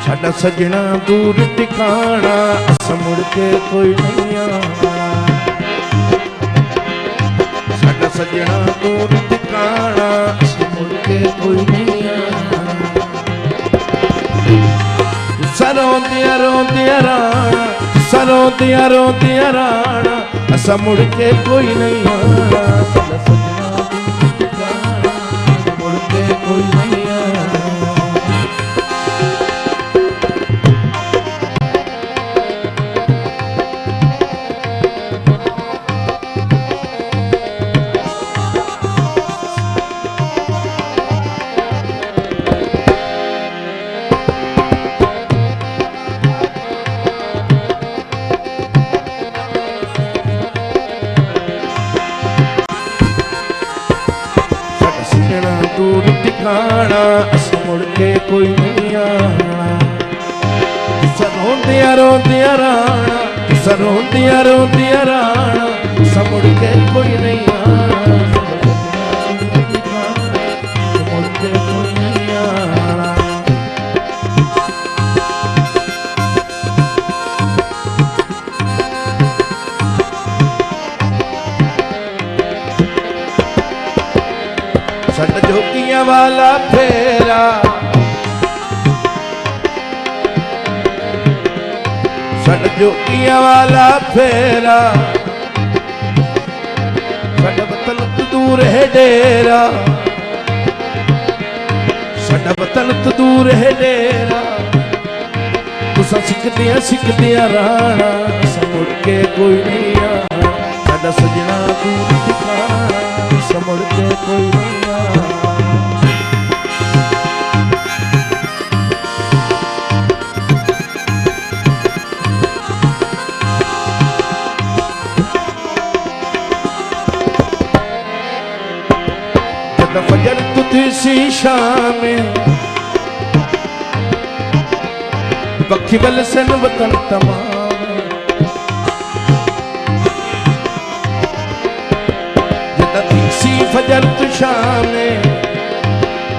साडा सजना दूर टिकाना अस मुड़ के कोई नहीं आना। साडा सजना दूर टिकाना अस मुड़ के कोई नहीं आना। सरोंदिया रोंदिया राणा सरोंदिया रोंदिया राणा अस मुड़ के कोई नहीं आना। साडा सजना दूर टिकाना अस मुड़ के कोई नहीं आना। दूर टिकाना अस मुड़ के कोई नहीं आना। सरोंदिया रोंदिया राणा सरोंदिया रोंदिया राणा अस मुड़ के कोई नहीं आना। मुड़ के कोई नहीं आना। साडा जोगियां वाला फेरा साडा जोगियां वाला फेरा साडा वतन तो दूर है डेरा साडा वतन तो दूर है डेरा तुसा सिखदियां राणा अस मुड़ के कोई नहीं आना। साडा सजना दूर टिकाना अस मुड़ के कोई नहीं आना। फजर तुझी सी शाम पक्षी बल सन वतन तमाम। जदा सी फजर तु शाम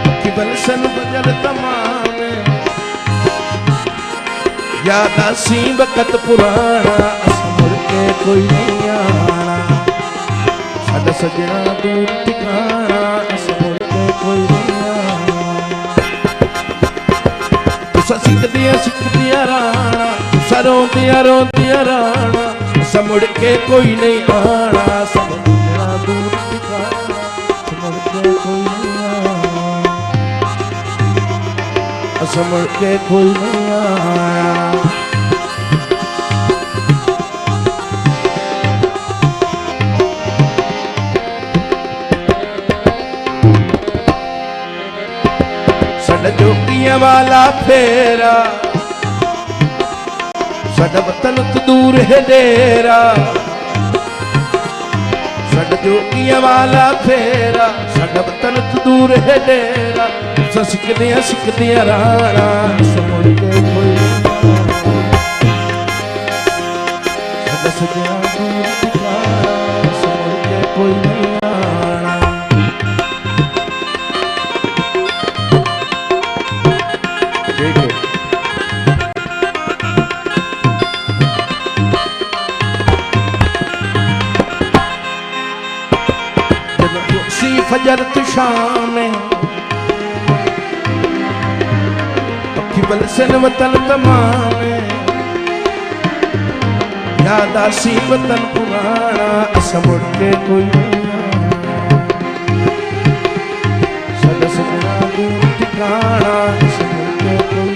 पक्षी बल सन फजर तमाम। याद सी वक़्त पुराना अस मुड़ के कोई नहीं आना। साडा सजना दूर टिकाना अस मुड़ के कोई नहीं आना। तुसा सिखदियां राणा सरोंदिया रोंदिया राणा अस मुड़ के कोई नहीं आना। सजना दूर टिकाना अस मुड़ के कोई नहीं आना। अस मुड़ के कोई नहीं आना। साडा जोगियां वाला फेरा साडा वतन तो दूर है डेरा। साडा जोगियां वाला फेरा साडा वतन तो दूर है डेरा। तुसा सिखदियां राणा अस मुड़ के कोई नहीं आना। साडा सजना दूर टिकाना अस मुड़ के कोई नहीं आना। फजर तु शाम पक्षी बल सन वतन तमाम। याद आसी वतन पुराना अस मुड़ के कोई नहीं आना। साडा सजना दूर टिकाना अस मुड़ के कोई